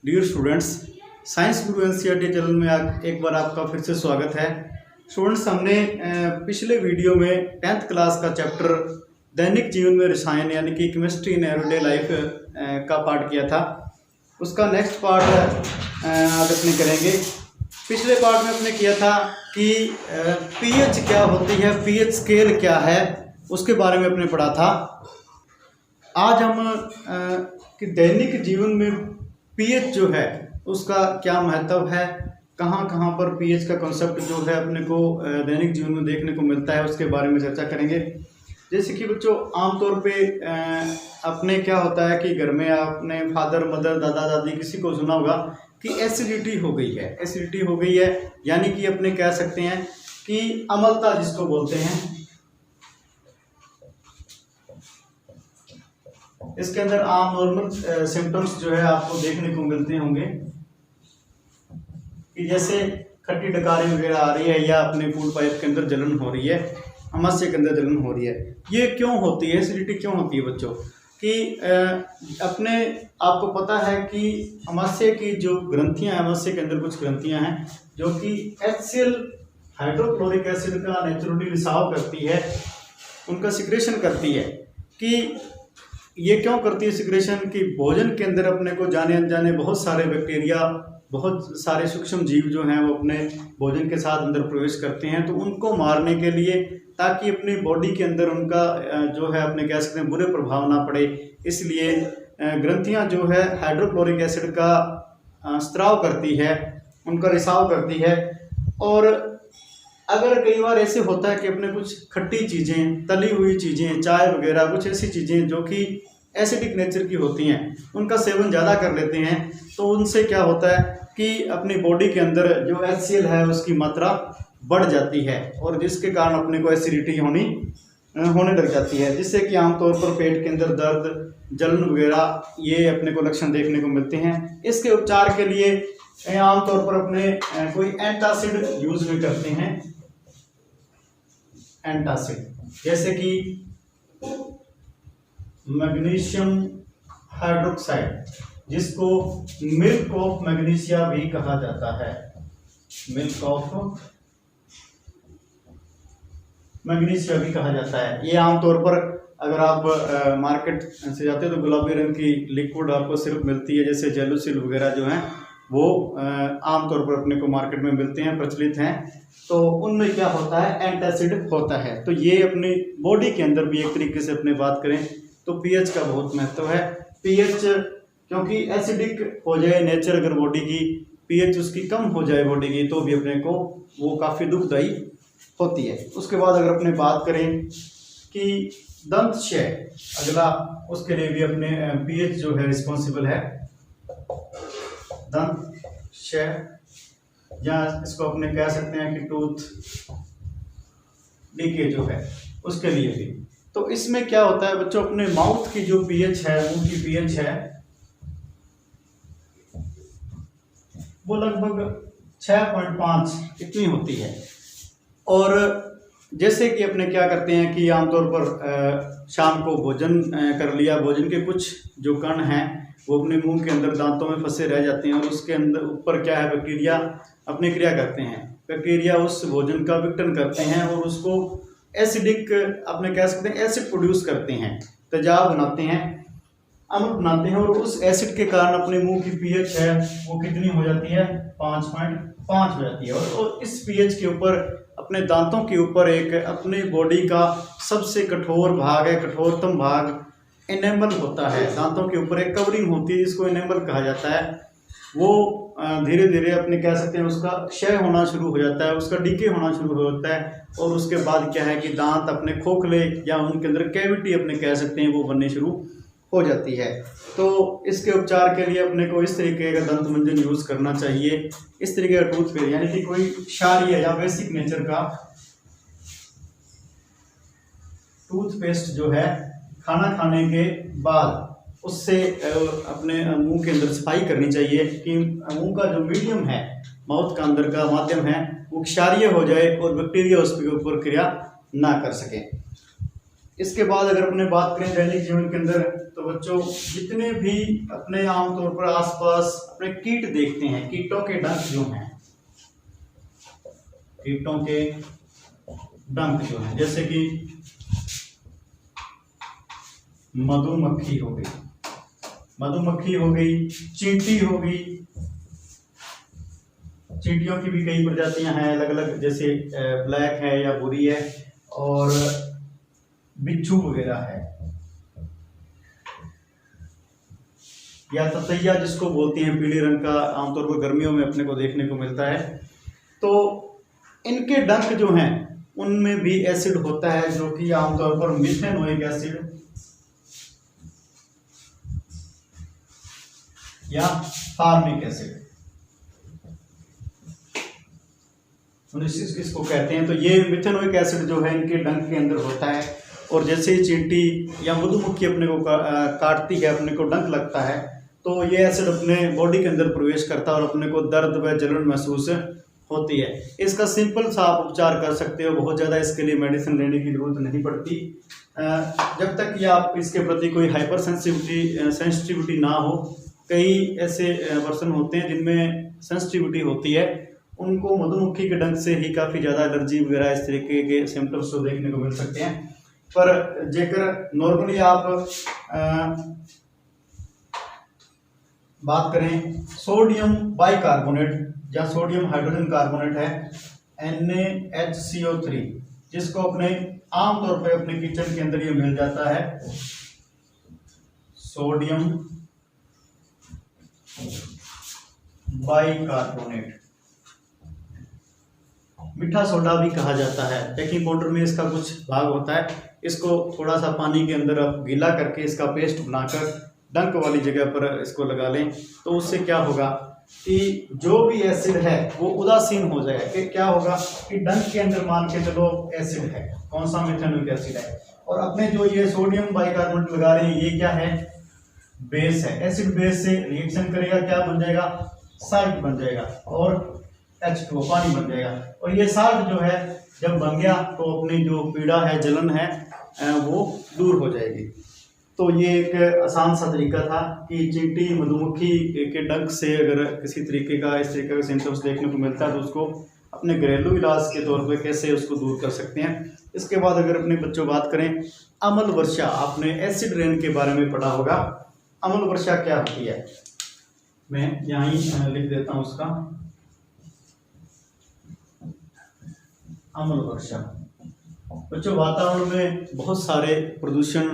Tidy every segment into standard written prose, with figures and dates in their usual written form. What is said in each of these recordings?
Dear students, science गुरु NCERT channel में एक बार आपका फिर से स्वागत है। स्टूडेंट्स, हमने पिछले वीडियो में 10th क्लास का चैप्टर दैनिक जीवन में रसायन यानी कि केमिस्ट्री इन एवरीडे लाइफ का पार्ट किया था। उसका नेक्स्ट पार्ट आज अपने करेंगे। पिछले पार्ट में अपने किया था कि पीएच क्या होती है, पीएच स्केल क्या है, उसके बारे में अपने पढ़ा था। आज हम कि दैनिक जीवन में पीएच जो है उसका क्या महत्व है, कहाँ कहाँ पर पीएच का कॉन्सेप्ट जो है अपने को दैनिक जीवन में देखने को मिलता है, उसके बारे में चर्चा करेंगे। जैसे कि बच्चों, आमतौर पे अपने क्या होता है कि घर में आपने फादर मदर दादा दादी किसी को सुना होगा कि एसिडिटी हो गई है, एसिडिटी हो गई है, यानी कि अपने कह सकते हैं कि अम्लता जिसको बोलते हैं। इसके अंदर आम नॉर्मल सिम्टम्स जो है आपको देखने को मिलते होंगे कि जैसे खट्टी डकारी वगैरह आ रही है, या अपने फूड पाइप के अंदर जलन हो रही है, अमाशय के अंदर जलन हो रही है। ये क्यों होती है, एसिडिटी क्यों होती है बच्चों? कि अपने आपको पता है कि अमाशय की जो ग्रंथियां, अमाशय के अंदर कुछ ग्रंथियां हैं जो कि HCl हाइड्रोक्लोरिक एसिड का नेचुरली रिसाव करती है, उनका सिक्रेशन करती है। कि ये क्यों करती है सिक्रेशन? कि भोजन के अंदर अपने को जाने अनजाने बहुत सारे बैक्टीरिया, बहुत सारे सूक्ष्म जीव जो हैं वो अपने भोजन के साथ अंदर प्रवेश करते हैं, तो उनको मारने के लिए, ताकि अपनी बॉडी के अंदर उनका जो है अपने कह सकते हैं बुरे प्रभाव ना पड़े, इसलिए ग्रंथियां जो है हाइड्रोक्लोरिक एसिड का स्त्राव करती है, उनका रिसाव करती है। और अगर कई बार ऐसे होता है कि अपने कुछ खट्टी चीज़ें, तली हुई चीज़ें, चाय वगैरह, कुछ ऐसी चीज़ें जो कि एसिडिक नेचर की होती हैं, उनका सेवन ज़्यादा कर लेते हैं, तो उनसे क्या होता है कि अपनी बॉडी के अंदर जो HCl है उसकी मात्रा बढ़ जाती है, और जिसके कारण अपने को एसिडिटी होने लग जाती है, जिससे कि आमतौर पर पेट के अंदर दर्द, जलन वगैरह ये अपने को लक्षण देखने को मिलते हैं। इसके उपचार के लिए आमतौर पर अपने कोई एंटासिड यूज में करते हैं। एंटासिड जैसे कि मैग्नीशियम हाइड्रोक्साइड, जिसको मिल्क ऑफ मैग्नीशिया भी कहा जाता है। मिल्क ऑफ मैग्नीशिया भी कहा जाता है। ये आमतौर पर अगर आप मार्केट से जाते हैं तो गुलाबी रंग की लिक्विड आपको सिर्फ मिलती है, जैसे जेलुसिल वगैरह जो हैं वो आमतौर पर अपने को मार्केट में मिलते हैं, प्रचलित हैं। तो उनमें क्या होता है, एंटासिड होता है। तो ये अपनी बॉडी के अंदर भी एक तरीके से अपने बात करें तो पीएच का बहुत महत्व है। पीएच क्योंकि एसिडिक हो जाए नेचर अगर बॉडी की, पीएच उसकी कम हो जाए बॉडी की, तो भी अपने को वो काफ़ी दुखदायी होती है। उसके बाद अगर अपने बात करें कि दंत क्षय, अगला उसके लिए भी अपने पीएच जो है रिस्पॉन्सिबल है। दंत क्षय, या इसको अपने कह सकते हैं कि टूथ डीके जो है, उसके लिए भी। तो इसमें क्या होता है बच्चों, अपने माउथ की जो पीएच है, मुंह की पीएच है, वो लगभग 6.5 इतनी होती है। और जैसे कि अपने क्या करते हैं कि आमतौर पर शाम को भोजन कर लिया, भोजन के कुछ जो कण हैं वो अपने मुंह के अंदर दांतों में फंसे रह जाते हैं, और उसके अंदर ऊपर क्या है, बैक्टीरिया अपनी क्रिया करते हैं। बैक्टीरिया उस भोजन का विघटन करते हैं और उसको एसिडिक, अपने कह सकते हैं एसिड प्रोड्यूस करते हैं, तेजाब बनाते हैं, अम्ल बनाते हैं, और उस एसिड के कारण अपने मुंह की पीएच है वो कितनी हो जाती है, 5.5 हो जाती है। और इस पीएच के ऊपर, अपने दांतों के ऊपर, एक अपने बॉडी का सबसे कठोर भाग है, कठोरतम भाग एनेमल होता है। दांतों के ऊपर एक कवरिंग होती है जिसको एनेमल कहा जाता है। वो धीरे धीरे अपने कह सकते हैं उसका क्षय होना शुरू हो जाता है, उसका डीके होना शुरू हो जाता है, और उसके बाद क्या है कि दांत अपने खोखले या उनके अंदर कैविटी अपने कह सकते हैं वो बननी शुरू हो जाती है। तो इसके उपचार के लिए अपने को इस तरीके का दंत मंजन यूज करना चाहिए। इस तरीके का टूथपेस्ट, यानी कि कोई क्षारीय या बेसिक नेचर का टूथपेस्ट जो है, खाना खाने के बाद उससे अपने मुंह के अंदर सफाई करनी चाहिए कि मुंह का जो मीडियम है, माउथ का अंदर का माध्यम है, वो क्षारीय हो जाए और बैक्टीरिया उसके ऊपर क्रिया ना कर सके। इसके बाद अगर अपने बात करें दैनिक जीवन के अंदर, तो तो बच्चों जितने भी अपने आमतौर पर आसपास अपने कीट देखते हैं, कीटों के डंक जो हैं, कीटों के डंक जो हैं, जैसे कि मधुमक्खी हो गई, चींटी हो गई। चींटियों की भी कई प्रजातियां हैं अलग अलग, जैसे ब्लैक है या भूरी है, और बिच्छू वगैरह है, या ततैया जिसको बोलती हैं, पीले रंग का, आमतौर पर गर्मियों में अपने को देखने को मिलता है। तो इनके डंक जो हैं उनमें भी एसिड होता है, जो कि आमतौर पर मिथेनोइक एसिड या फार्मिक एसिड इसको कहते हैं। तो ये मिथेनोइक एसिड जो है इनके डंक के अंदर होता है, और जैसे ही चींटी या मधुमक्खी अपने को काटती है, अपने को डंक लगता है, तो ये एसिड अपने बॉडी के अंदर प्रवेश करता है और अपने को दर्द व जलन महसूस होती है। इसका सिंपल सा आप उपचार कर सकते हो, बहुत ज़्यादा इसके लिए मेडिसिन लेने की जरूरत नहीं पड़ती, जब तक कि आप इसके प्रति कोई हाइपर सेंसिटिविटी ना हो। कई ऐसे पर्सन होते हैं जिनमें सेंसिटिविटी होती है, उनको मधुमक्खी के डंक से ही काफ़ी ज़्यादा एलर्जी वगैरह इस तरीके के सिम्टम्स तो देखने को मिल सकते हैं। पर जेकर नॉर्मली आप बात करें सोडियम बाइकार्बोनेट या सोडियम हाइड्रोजन कार्बोनेट है, NaHCO3, जिसको अपने आमतौर पर अपने किचन के अंदर ये मिल जाता है, सोडियम बाइकार्बोनेट, मीठा सोडा भी कहा जाता है। बेकिंग पाउडर में इसका कुछ भाग होता है, इसको थोड़ा सा पानी के अंदर आप गीला करके इसका पेस्ट बनाकर डंक वाली जगह पर इसको लगा लें, तो उससे क्या होगा कि जो भी एसिड है वो उदासीन हो जाएगा। कि क्या होगा कि डंक के अंदर मान के चलो एसिड है, कौन सा, मिथेनोइक एसिड है, और अपने जो ये सोडियम बाइकार्बोनेट लगा रहे हैं, ये क्या है, बेस है। एसिड बेस से रिएक्शन करेगा, क्या बन जाएगा, साल्ट बन जाएगा, और H2O पानी बन जाएगा। और ये साल्ट जो है जब बन गया तो अपनी जो पीड़ा है, जलन है, वो दूर हो जाएगी। तो ये एक आसान सा तरीका था कि चींटी मधुमक्खी के डंक से अगर किसी तरीके का इस तरीके का सिम्टम्स देखने को मिलता है तो उसको अपने घरेलू इलाज के तौर पे कैसे उसको दूर कर सकते हैं। इसके बाद अगर अपने बच्चों बात करें अम्ल वर्षा, आपने एसिड रेन के बारे में पढ़ा होगा। अम्ल वर्षा क्या होती है, मैं यहाँ ही लिख देता हूँ उसका। अम्ल वर्षा बच्चों, वातावरण में बहुत सारा प्रदूषण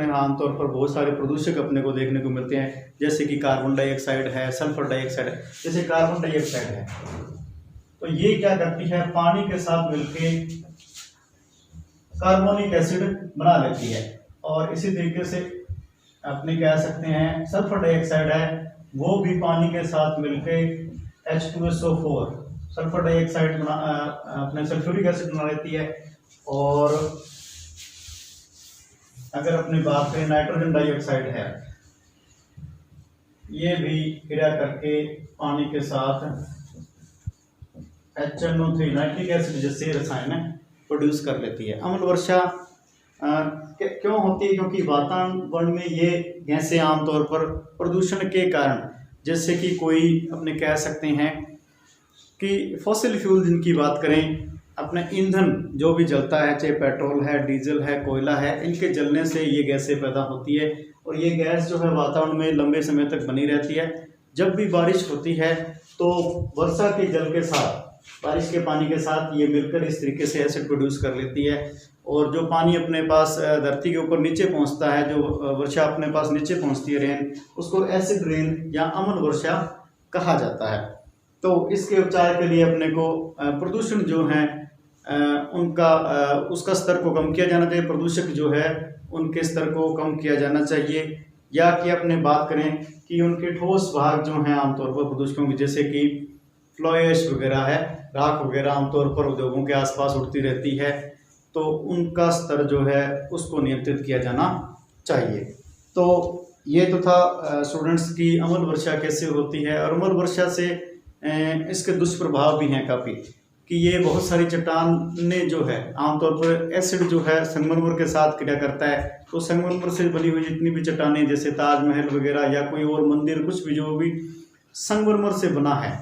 है, आमतौर पर बहुत सारे प्रदूषक अपने को देखने को मिलते हैं, जैसे कि कार्बन डाइऑक्साइड है, सल्फर डाइऑक्साइड है। जैसे कार्बन डाइऑक्साइड है तो ये क्या करती है, पानी के साथ मिलके कार्बोनिक एसिड बना लेती है, और इसी तरीके से अपने कह सकते हैं सल्फर डाइऑक्साइड है, वो भी पानी के साथ मिलके H2SO4 सल्फर डाइऑक्साइड अपने सल्फ्यूरिक एसिड बना लेती है। और अगर अपनी बात करें नाइट्रोजन डाइऑक्साइड है, ये भी क्रिया करके पानी के साथ HNO3 नाइट्रिक एसिड जैसे रसायन प्रोड्यूस कर लेती है। अम्ल वर्षा क्यों होती है, क्योंकि वातावरण में ये गैसें आमतौर पर प्रदूषण के कारण, जैसे कि कोई अपने कह सकते हैं कि फॉसिल फ्यूल जिनकी बात करें, अपने ईंधन जो भी जलता है, चाहे पेट्रोल है, डीजल है, कोयला है, इनके जलने से ये गैसें पैदा होती है, और ये गैस जो है वातावरण में लंबे समय तक बनी रहती है। जब भी बारिश होती है तो वर्षा के जल के साथ, बारिश के पानी के साथ ये मिलकर इस तरीके से एसिड प्रोड्यूस कर लेती है, और जो पानी अपने पास धरती के ऊपर नीचे पहुंचता है, जो वर्षा अपने पास नीचे पहुंचती है, रेन, उसको एसिड रेन या अम्ल वर्षा कहा जाता है। तो इसके उपचार के लिए अपने को प्रदूषण जो है उनका उसका स्तर को कम किया जाना चाहिए, प्रदूषक जो है उनके स्तर को कम किया जाना चाहिए, या कि अपने बात करें कि उनके ठोस भाग जो हैं आमतौर पर प्रदूषकों की, जैसे कि फ्लाई ऐश वगैरह है, राख वगैरह आमतौर पर उद्योगों के आसपास उड़ती रहती है, तो उनका स्तर जो है उसको नियंत्रित किया जाना चाहिए। तो ये तो था स्टूडेंट्स की अम्ल वर्षा कैसे होती है, और अम्ल वर्षा से इसके दुष्प्रभाव भी हैं काफ़ी। कि ये बहुत सारी चट्टानें जो है आमतौर पर एसिड जो है संगमरमर के साथ क्रिया करता है, तो संगमरमर से बनी हुई जितनी भी चट्टानें जैसे ताजमहल वगैरह या कोई और मंदिर कुछ भी जो भी संगमरमर से बना है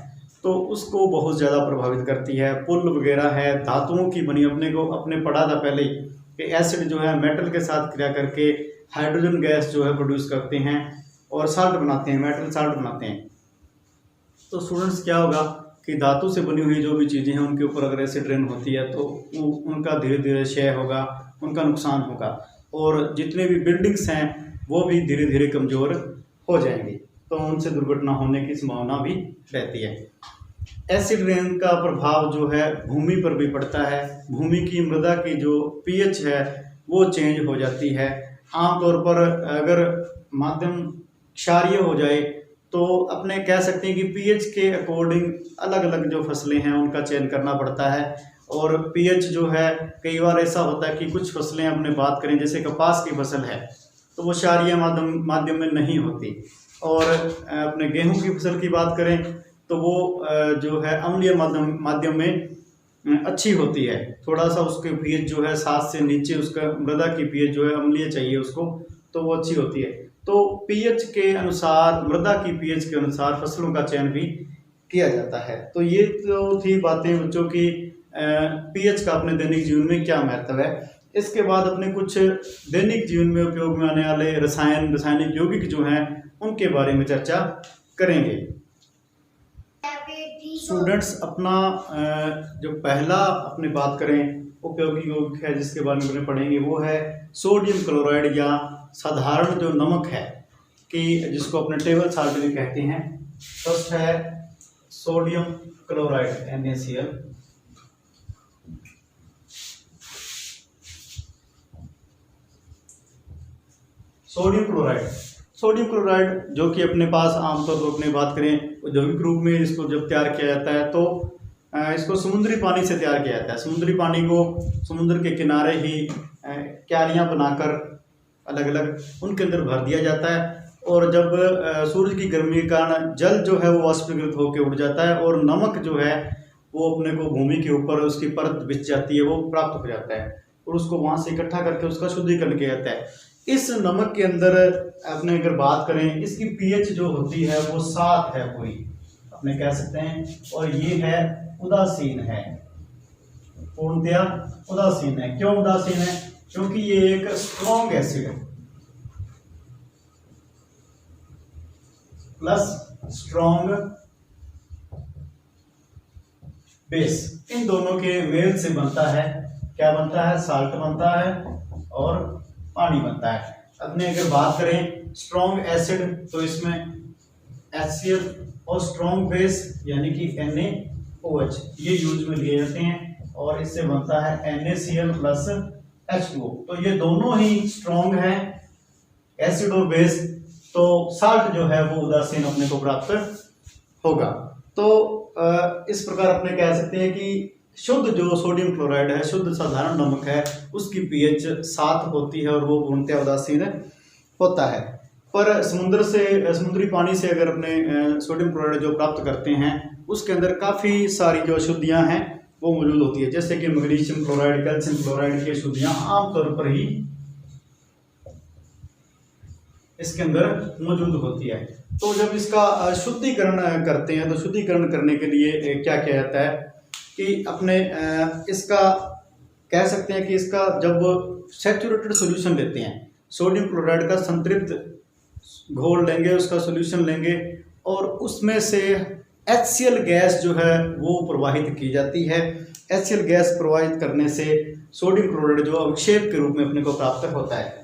तो उसको बहुत ज़्यादा प्रभावित करती है। पुल वगैरह है धातुओं की बनी, अपने पढ़ा था पहले ही कि एसिड जो है मेटल के साथ क्रिया करके हाइड्रोजन गैस जो है प्रोड्यूस करते हैं और साल्ट बनाते हैं, मेटल साल्ट बनाते हैं। तो स्टूडेंट्स क्या होगा कि धातु से बनी हुई जो भी चीज़ें हैं उनके ऊपर अगर एसिड रेन होती है तो उनका धीरे धीरे क्षय होगा, उनका नुकसान होगा और जितने भी बिल्डिंग्स हैं वो भी धीरे धीरे कमज़ोर हो जाएंगी, तो उनसे दुर्घटना होने की संभावना भी रहती है। एसिड रेन का प्रभाव जो है भूमि पर भी पड़ता है। भूमि की मृदा की जो पीएच है वो चेंज हो जाती है। आमतौर पर अगर माध्यम क्षारीय हो जाए तो अपने कह सकते हैं कि पीएच के अकॉर्डिंग अलग अलग जो फसलें हैं उनका चयन करना पड़ता है। और पीएच जो है कई बार ऐसा होता है कि कुछ फसलें अपने बात करें जैसे कपास की फसल है तो वो क्षारीय माध्यम में नहीं होती, और अपने गेहूं की फसल की बात करें तो वो जो है अम्लीय माध्यम में अच्छी होती है। थोड़ा सा उसके पीएच जो है 7 से नीचे उसका मृदा की पीएच जो है अम्लीय चाहिए उसको, तो वो अच्छी होती है। तो पीएच के अनुसार, मृदा की पीएच के अनुसार फसलों का चयन भी किया जाता है। तो ये तो थी बातें बच्चों की पीएच का अपने दैनिक जीवन में क्या महत्व है। इसके बाद अपने कुछ दैनिक जीवन में उपयोग में आने वाले रासायनिक यौगिक जो हैं उनके बारे में चर्चा करेंगे। स्टूडेंट्स अपना जो पहला अपने बात करें उपयोगी यौगिक है जिसके बारे में अपने पढ़ेंगे वो है सोडियम क्लोराइड या साधारण जो नमक है कि जिसको अपने टेबल साल्ट भी कहते हैं। फर्स्ट है sodium chloride NaCl। Sodium chloride जो कि अपने पास आमतौर पर अपने बात करें औद्योगिक रूप में इसको जब तैयार किया जाता है तो इसको समुद्री पानी से तैयार किया जाता है। समुद्री पानी को समुद्र के किनारे ही क्यारियां बनाकर अलग अलग उनके अंदर भर दिया जाता है, और जब सूरज की गर्मी के कारण जल जो है वो वाष्पीकृत होकर उड़ जाता है और नमक जो है वो अपने को भूमि के ऊपर उसकी परत बिछ जाती है, वो प्राप्त हो जाता है और उसको वहाँ से इकट्ठा करके उसका शुद्धिकरण किया जाता है। इस नमक के अंदर अपने अगर बात करें इसकी पीएच जो होती है वो 7 है पूरी, अपने कह सकते हैं, और ये है उदासीन है, पूर्णतया उदासीन है। क्यों उदासीन है? क्योंकि ये एक स्ट्रॉन्ग एसिड है प्लस स्ट्रॉन्ग बेस, इन दोनों के मेल से बनता है, क्या बनता है? साल्ट बनता है और पानी बनता है। अपने अगर बात करें स्ट्रॉन्ग एसिड तो इसमें HCl और स्ट्रॉन्ग बेस यानी कि NaOH ये यूज में लिए जाते हैं और इससे बनता है NaCl प्लस H2O। तो ये दोनों ही स्ट्रॉन्ग है एसिड और बेस, तो साल्ट जो है वो उदासीन अपने को प्राप्त होगा। तो इस प्रकार अपने कह सकते हैं कि शुद्ध जो सोडियम क्लोराइड है, शुद्ध साधारण नमक है, उसकी पीएच 7 होती है और वो पूर्णतः उदासीन होता है। पर समुद्री पानी से अगर अपने सोडियम क्लोराइड जो प्राप्त करते हैं उसके अंदर काफ़ी सारी जो अशुद्धियां हैं वो मौजूद होती है, जैसे कि मैग्नीशियम क्लोराइड, कैल्शियम क्लोराइड की अशुद्धियां आमतौर पर ही इसके अंदर मौजूद होती है। तो जब इसका शुद्धिकरण करते हैं तो शुद्धिकरण करने के लिए क्या किया जाता है कि अपने इसका कह सकते हैं कि इसका जब सैचुरेटेड सॉल्यूशन लेते हैं, सोडियम क्लोराइड का संतृप्त घोल लेंगे, उसका सॉल्यूशन लेंगे और उसमें से HCl गैस जो है वो प्रवाहित की जाती है। HCl गैस प्रवाहित करने से सोडियम क्लोराइड जो अवक्षेप के रूप में अपने को प्राप्त होता है।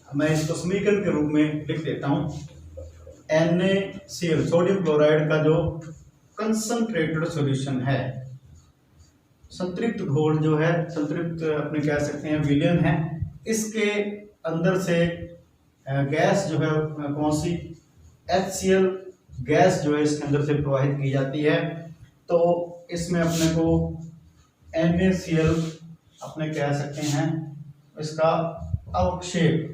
मैं इसको समीकरण के रूप में लिख देता हूँ। NaCl सोडियम क्लोराइड का जो कंसंट्रेटेड सॉल्यूशन है, संतृप्त घोल जो है, संतृप्त अपने कह सकते हैं विलयन है, इसके अंदर से गैस जो है कौन सी HCl गैस जो है इसके अंदर से प्रवाहित की जाती है। तो इसमें अपने को NaCl अपने कह सकते हैं इसका अवक्षेप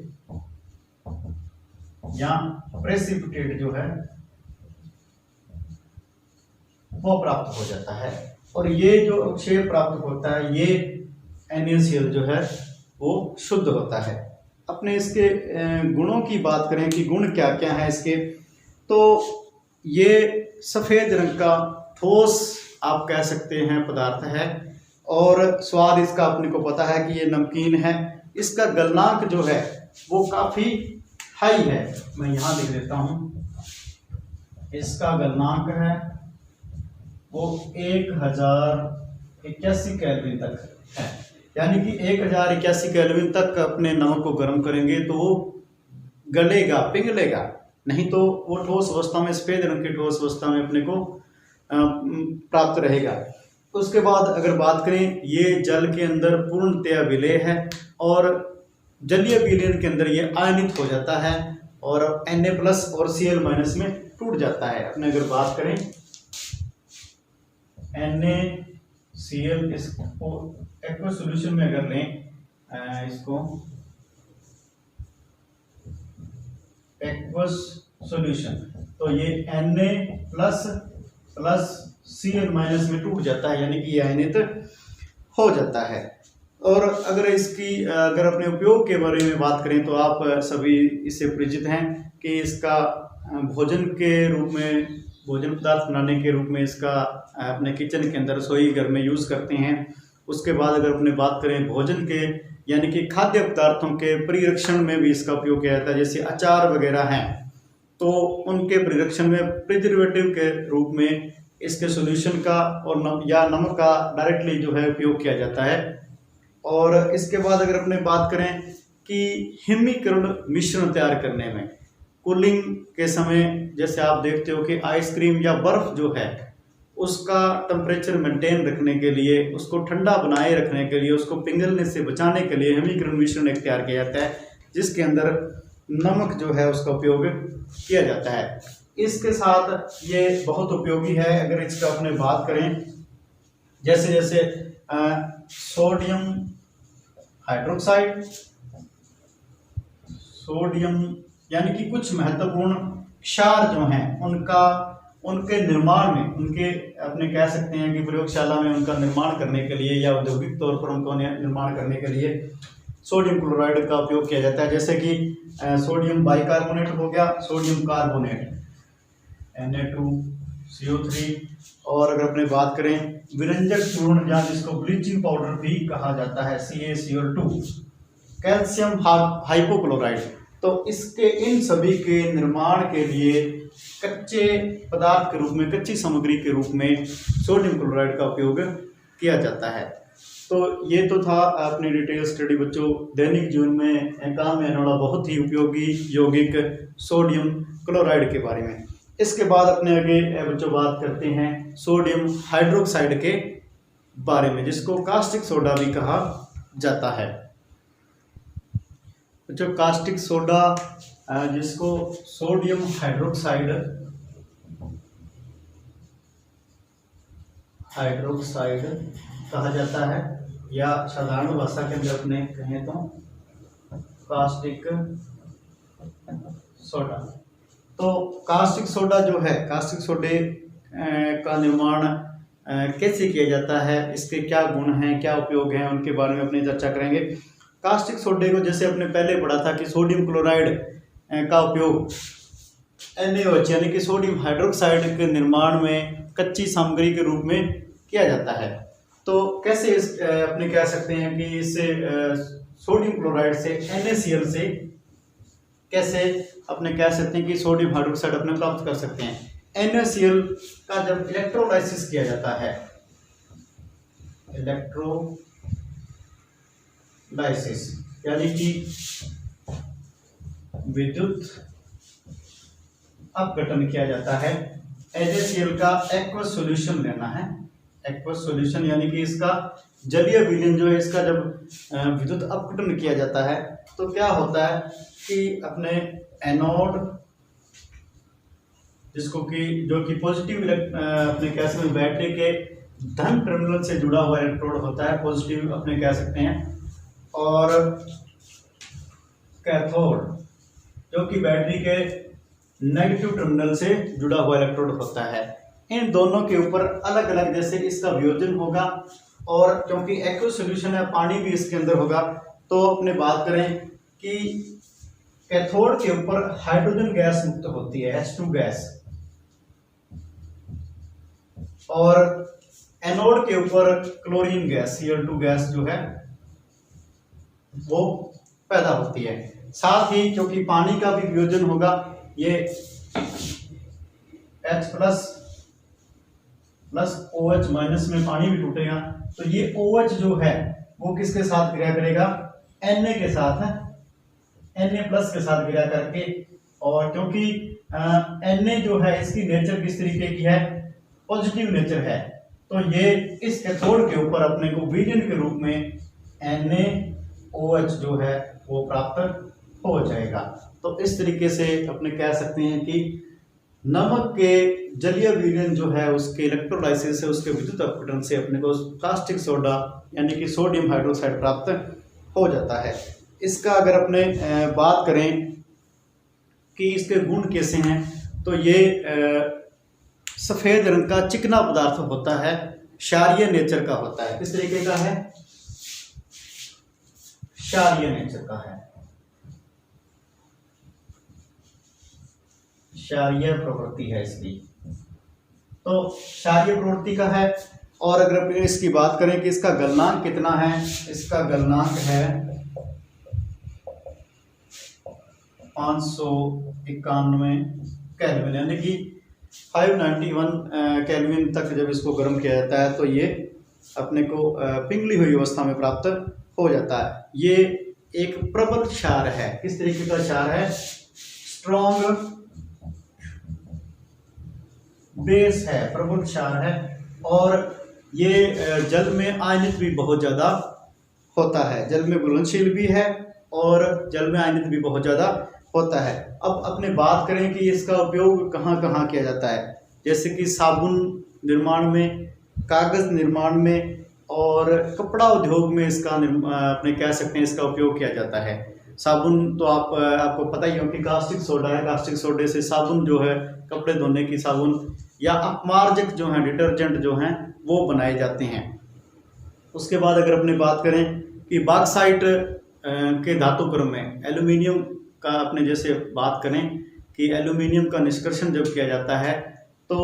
या प्रेसिपिटेट जो है वो प्राप्त हो जाता है। और ये जो अवक्षय प्राप्त होता है ये NaCl जो है वो शुद्ध होता है। अपने इसके गुणों की बात करें कि गुण क्या क्या हैं इसके, तो ये सफ़ेद रंग का ठोस आप कह सकते हैं पदार्थ है, और स्वाद इसका अपने को पता है कि ये नमकीन है। इसका गलनांक जो है वो काफ़ी हाई है, मैं यहाँ लिख देता हूँ, इसका गलनांक है वो 1081 केल्विन तक है। यानी कि 1081 केल्विन तक अपने नमक को गर्म करेंगे तो वो गलेगा, पिघलेगा, नहीं तो वो ठोस अवस्था में, सफेद रंग की ठोस अवस्था में अपने को प्राप्त रहेगा। उसके बाद अगर बात करें, ये जल के अंदर पूर्णतया विलेय है और जलीय विलयन के अंदर ये आयनित हो जाता है और Na+ और Cl- में टूट जाता है। अपने अगर बात करें NaCl इसको एक्वस सॉल्यूशन में अगर लें, इसको एक्वस सॉल्यूशन, तो ये Na+ Cl- में टूट जाता है, यानी कि ये आयनित हो जाता है। और अगर अपने उपयोग के बारे में बात करें तो आप सभी इससे परिचित हैं कि इसका भोजन के रूप में, भोजन पदार्थ बनाने के रूप में इसका अपने किचन के अंदर, रसोई घर में यूज़ करते हैं। उसके बाद अगर अपने बात करें भोजन के, यानी कि खाद्य पदार्थों के परिरक्षण में भी इसका उपयोग किया जाता है। जैसे अचार वगैरह हैं तो उनके परिरक्षण में प्रिजर्वेटिव के रूप में इसके सॉल्यूशन का और नमक का डायरेक्टली जो है उपयोग किया जाता है। और इसके बाद अगर अपने बात करें कि हिमीकरण मिश्रण तैयार करने में, कूलिंग के समय जैसे आप देखते हो कि आइसक्रीम या बर्फ जो है उसका टेम्परेचर मेंटेन रखने के लिए, उसको ठंडा बनाए रखने के लिए, उसको पिघलने से बचाने के लिए हिमीकरण मिश्रण एक तैयार किया जाता है, जिसके अंदर नमक जो है उसका उपयोग किया जाता है। इसके साथ ये बहुत उपयोगी है। अगर इसका अपने बात करें, जैसे जैसे सोडियम हाइड्रोक्साइड, सोडियम यानी कि कुछ महत्वपूर्ण क्षार जो हैं उनके निर्माण में, उनके अपने कह सकते हैं कि प्रयोगशाला में उनका निर्माण करने के लिए या औद्योगिक तौर पर उनको निर्माण करने के लिए सोडियम क्लोराइड का उपयोग किया जाता है। जैसे कि सोडियम बाइकार्बोनेट हो गया, सोडियम कार्बोनेट Na2CO3, और अगर अपने बात करें विरंजक चूर्ण या जिसको ब्लीचिंग पाउडर भी कहा जाता है CaCl2, कैल्शियम हाइपोक्लोराइड, तो इसके इन सभी के निर्माण के लिए कच्चे पदार्थ के रूप में, कच्ची सामग्री के रूप में सोडियम क्लोराइड का उपयोग किया जाता है। तो ये तो था अपनी डिटेल स्टडी बच्चों, दैनिक जीवन में काम में आने वाला बहुत ही उपयोगी यौगिक सोडियम क्लोराइड के बारे में। इसके बाद अपने आगे बच्चों बात करते हैं सोडियम हाइड्रोक्साइड के बारे में, जिसको कास्टिक सोडा भी कहा जाता है। बच्चों कास्टिक सोडा जिसको सोडियम हाइड्रोक्साइड कहा जाता है, या साधारण भाषा के अंदर अपने कहें तो कास्टिक सोडा। तो कास्टिक सोडा जो है, कास्टिक सोडे का निर्माण कैसे किया जाता है, इसके क्या गुण हैं, क्या उपयोग हैं, उनके बारे में अपनी चर्चा करेंगे। कास्टिक सोडे को जैसे अपने पहले पढ़ा था कि सोडियम क्लोराइड का उपयोग NaOH यानी कि सोडियम हाइड्रोक्साइड के निर्माण में कच्ची सामग्री के रूप में किया जाता है। तो कैसे अपने कह सकते हैं कि इससे सोडियम क्लोराइड से NaCl से कैसे अपने कह सकते हैं कि सोडियम हाइड्रोक्साइड अपने प्राप्त कर सकते हैं। NaCl का जब इलेक्ट्रोलाइसिस किया जाता है, इलेक्ट्रोलाइसिस यानी कि विद्युत अपघटन किया जाता है, NaCl का एक्वस सॉल्यूशन लेना है। एक्वस सॉल्यूशन यानी कि इसका जलीय विलयन जो है, इसका जब विद्युत अपघटन किया जाता है तो क्या होता है कि अपने एनोड जिसको कि जो कि पॉजिटिव अपने कह सकते हैं बैटरी के धन टर्मिनल से जुड़ा हुआ इलेक्ट्रोड होता है, पॉजिटिव अपने कह सकते हैं, और कैथोड जो कि बैटरी के नेगेटिव टर्मिनल से जुड़ा हुआ इलेक्ट्रोड होता है। इन दोनों के ऊपर अलग अलग जैसे इसका वियोजन होगा, और क्योंकि एक्वस सॉल्यूशन है पानी भी इसके अंदर होगा, तो अपने बात करें कि कैथोड के ऊपर हाइड्रोजन गैस मुक्त होती है H2 गैस, और एनोड के ऊपर क्लोरीन गैस Cl2 गैस जो है वो पैदा होती है। साथ ही क्योंकि पानी का भी वियोजन होगा, ये H प्लस OH माइनस में पानी भी टूटेगा, तो ये OH जो है वो किसके साथ क्रिया करेगा, Na के साथ है, Na प्लस के साथ क्रिया करके, और क्योंकि Na जो है इसकी नेचर किस तरीके की है, पॉजिटिव नेचर है, तो ये इस कैथोड के ऊपर अपने को विजन के रूप में NaOH जो है वो प्राप्त हो जाएगा। तो इस तरीके से अपने कह सकते हैं कि नमक के जलीय विलयन जो है उसके इलेक्ट्रोलाइसिस से, उसके विद्युत अपघटन से अपने को कास्टिक सोडा यानी कि सोडियम हाइड्रोक्साइड प्राप्त हो जाता है। इसका अगर अपने बात करें कि इसके गुण कैसे हैं, तो ये सफ़ेद रंग का चिकना पदार्थ होता है, क्षारीय नेचर का होता है। किस तरीके का है, क्षारीय नेचर का है, क्षारीय प्रवृत्ति है इसकी, तो क्षारीय प्रवृत्ति का है। और अगर अपने इसकी बात करें कि इसका गलनांक कितना है, इसका गलनांक है 591 केल्विन, यानी कि 591 केल्विन तक जब इसको गर्म किया जाता है तो ये अपने को पिघली हुई अवस्था में प्राप्त हो जाता है। ये एक प्रबल क्षार है। किस तरीके का क्षार है, स्ट्रॉन्ग बेस है, प्रबल क्षार है, और ये जल में आयनित भी बहुत ज्यादा होता है, जल में घुलनशील भी है और जल में आयनित भी बहुत ज्यादा होता है। अब अपने बात करें कि इसका उपयोग कहाँ कहाँ किया जाता है, जैसे कि साबुन निर्माण में, कागज निर्माण में और कपड़ा उद्योग में इसका अपने कह सकते हैं इसका उपयोग किया जाता है। साबुन तो आपको पता ही हो कि कास्टिक सोडा है, कास्टिक सोडे से साबुन जो है, कपड़े धोने की साबुन या अपमार्जक जो हैं, डिटर्जेंट जो हैं वो बनाए जाते हैं। उसके बाद अगर अपने बात करें कि बॉक्साइट के धातुक्रम में एल्यूमिनियम का अपने जैसे बात करें कि एल्यूमिनियम का निष्कर्षण जब किया जाता है तो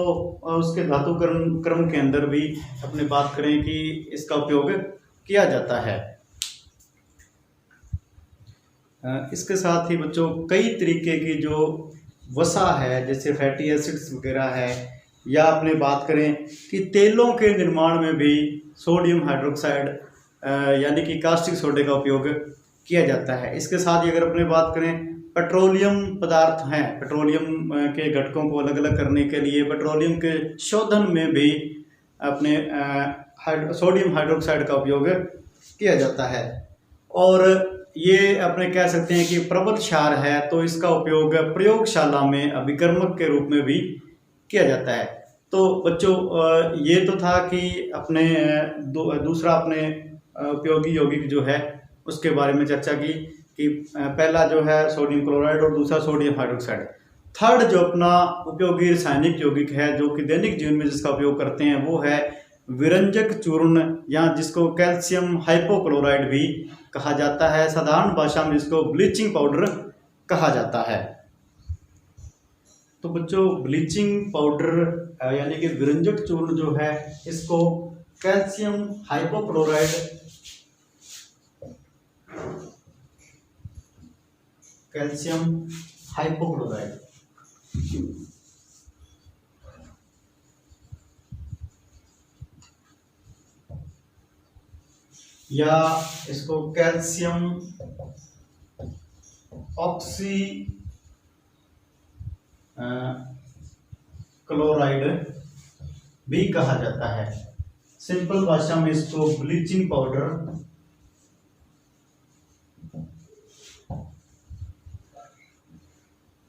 उसके धातुक्रम के अंदर भी अपने बात करें कि इसका उपयोग किया जाता है। इसके साथ ही बच्चों कई तरीके की जो वसा है जैसे फैटी एसिड्स वगैरह है, या अपने बात करें कि तेलों के निर्माण में भी सोडियम हाइड्रोक्साइड यानी कि कास्टिक सोडे का उपयोग किया जाता है। इसके साथ ही अगर अपने बात करें पेट्रोलियम पदार्थ हैं, पेट्रोलियम के घटकों को अलग अलग करने के लिए पेट्रोलियम के शोधन में भी अपने सोडियम हाइड्रोक्साइड का उपयोग किया जाता है। और ये अपने कह सकते हैं कि प्रबल क्षार है, तो इसका उपयोग प्रयोगशाला में अभिकर्मक के रूप में भी किया जाता है। तो बच्चों ये तो था कि अपने दूसरा अपने उपयोगी यौगिक जो है उसके बारे में चर्चा की कि पहला जो है सोडियम क्लोराइड और दूसरा सोडियम हाइड्रोक्साइड। थर्ड जो अपना उपयोगी रासायनिक यौगिक है जो कि दैनिक जीवन में जिसका उपयोग करते हैं वो है विरंजक चूर्ण, या जिसको कैल्शियम हाइपोक्लोराइड भी कहा जाता है, साधारण भाषा में इसको ब्लीचिंग पाउडर कहा जाता है। तो बच्चों ब्लीचिंग पाउडर यानी कि विरंजक चूर्ण जो है इसको कैल्शियम हाइपोक्लोराइड या इसको कैल्शियम ऑक्सी क्लोराइड भी कहा जाता है। सिंपल भाषा में इसको ब्लीचिंग पाउडर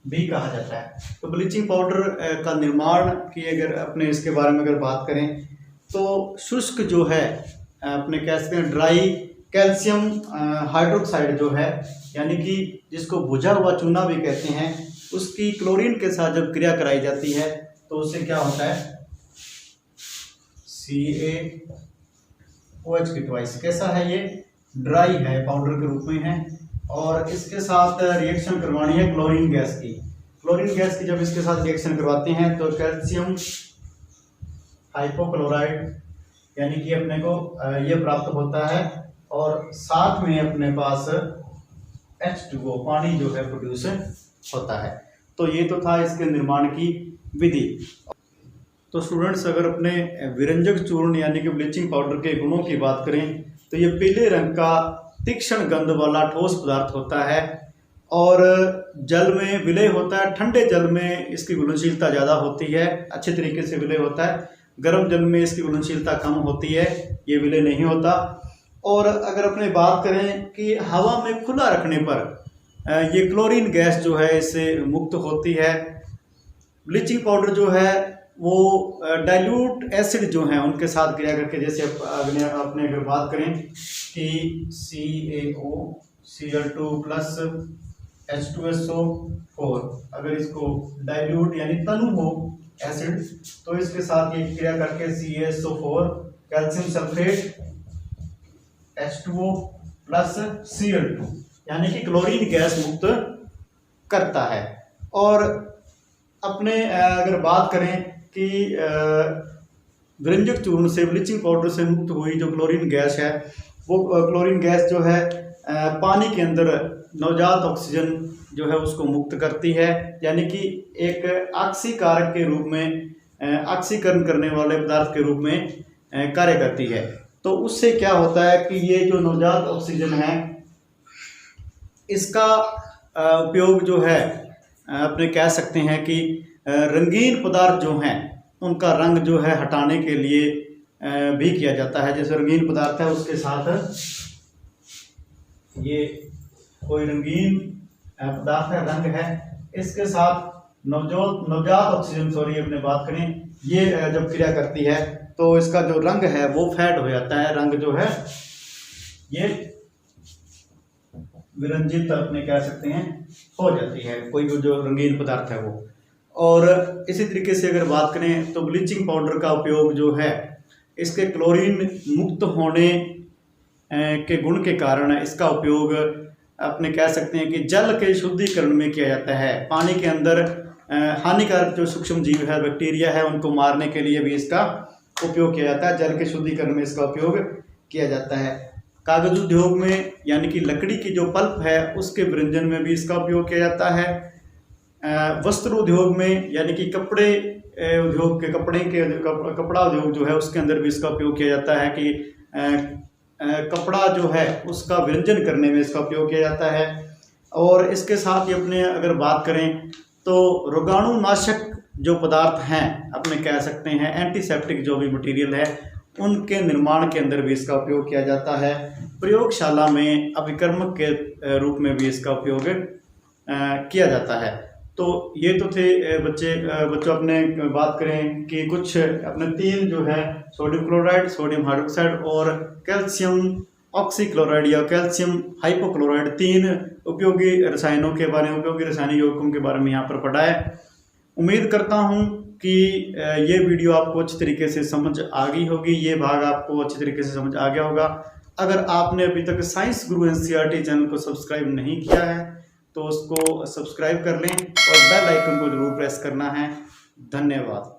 भी कहा जाता है। तो ब्लीचिंग पाउडर का निर्माण की अगर अपने इसके बारे में अगर बात करें तो शुष्क जो है अपने कह सकते हैं ड्राई कैल्शियम हाइड्रोक्साइड जो है यानी कि जिसको बुझा हुआ चूना भी कहते हैं, उसकी क्लोरीन के साथ जब क्रिया कराई जाती है तो उससे क्या होता है, CaOH की ट्वाइस। कैसा है ये? ड्राई है, पाउडर के रूप में है। और इसके साथ रिएक्शन करवानी है क्लोरीन गैस की। क्लोरीन गैस की जब इसके साथ रिएक्शन करवाते हैं तो कैल्शियम हाइपोक्लोराइड यानी कि अपने को ये प्राप्त होता है, और साथ में अपने पास H2O पानी जो है प्रोड्यूस होता है। तो ये तो था इसके निर्माण की विधि। तो स्टूडेंट्स, अगर अपने विरंजक चूर्ण यानी कि ब्लीचिंग पाउडर के गुणों की बात करें तो ये पीले रंग का तीक्ष्ण गंध वाला ठोस पदार्थ होता है और जल में विलय होता है। ठंडे जल में इसकी घुलनशीलता ज़्यादा होती है, अच्छे तरीके से विलय होता है। गर्म जल में इसकी घुलनशीलता कम होती है, ये विलय नहीं होता। और अगर अपने बात करें कि हवा में खुला रखने पर ये क्लोरीन गैस जो है इससे मुक्त होती है। ब्लीचिंग पाउडर जो है वो डाइल्यूट एसिड जो हैं उनके साथ क्रिया करके, जैसे अपने अगर बात करें कि CaOCl2 प्लस H2SO4, अगर इसको डाइल्यूट यानी तनु हो एसिड तो इसके साथ ये क्रिया करके CaSO4 calcium sulphate H2O plus Cl2 यानी कि क्लोरीन गैस मुक्त करता है। और अपने अगर बात करें कि विरंजक चूर्ण से ब्लीचिंग पाउडर से मुक्त हुई जो क्लोरीन गैस है, वो क्लोरीन गैस जो है पानी के अंदर नवजात ऑक्सीजन जो है उसको मुक्त करती है, यानी कि एक ऑक्सीकारक के रूप में ऑक्सीकरण करने वाले पदार्थ के रूप में कार्य करती है। तो उससे क्या होता है कि ये जो नवजात ऑक्सीजन है इसका उपयोग जो है अपने कह सकते हैं कि रंगीन पदार्थ जो हैं उनका रंग जो है हटाने के लिए भी किया जाता है। जैसे रंगीन पदार्थ है उसके साथ ये कोई रंगीन पदार्थ है, रंग है, इसके साथ नवजात ऑक्सीजन अपने बात करें, ये जब क्रिया करती है तो इसका जो रंग है वो फेड हो जाता है। रंग जो है ये विरंजित अपने कह सकते हैं हो जाती है, कोई जो रंगीन पदार्थ है वो। और इसी तरीके से अगर बात करें तो ब्लीचिंग पाउडर का उपयोग जो है इसके क्लोरीन मुक्त होने के गुण के कारण इसका उपयोग अपने कह सकते हैं कि जल के शुद्धिकरण में किया जाता है। पानी के अंदर हानिकारक जो सूक्ष्म जीव है, बैक्टीरिया है, उनको मारने के लिए भी इसका उपयोग किया जाता है। जल के शुद्धिकरण में इसका उपयोग किया जाता है। कागज उद्योग में यानी कि लकड़ी की जो पल्प है उसके विरंजन में भी इसका उपयोग किया जाता है। वस्त्र उद्योग में यानी कि कपड़े उद्योग के कपड़ा उद्योग जो है उसके अंदर भी इसका उपयोग किया जाता है कि कपड़ा जो है उसका विरंजन करने में इसका उपयोग किया जाता है। और इसके साथ ही अपने अगर बात करें तो रोगाणुनाशक जो पदार्थ हैं अपने कह सकते हैं, एंटीसेप्टिक जो भी मटेरियल है उनके निर्माण के अंदर भी इसका उपयोग किया जाता है। प्रयोगशाला में अभिकर्मक के रूप में भी इसका उपयोग किया जाता है। तो ये तो थे बच्चों अपने बात करें कि कुछ अपने तीन जो है सोडियम क्लोराइड, सोडियम हाइड्रोक्साइड और कैल्शियम ऑक्सीक्लोराइड या कैल्शियम हाइपोक्लोराइड, तीन उपयोगी रसायनों के बारे में, उपयोगी रासायनिक यौगिकों के बारे में यहाँ पर पढ़ा है। उम्मीद करता हूँ कि ये वीडियो आपको अच्छी तरीके से समझ आ गई होगी, ये भाग आपको अच्छी तरीके से समझ आ गया होगा। अगर आपने अभी तक साइंस गुरु NCERT चैनल को सब्सक्राइब नहीं किया है तो उसको सब्सक्राइब कर लें और बेल आइकन को जरूर प्रेस करना है। धन्यवाद।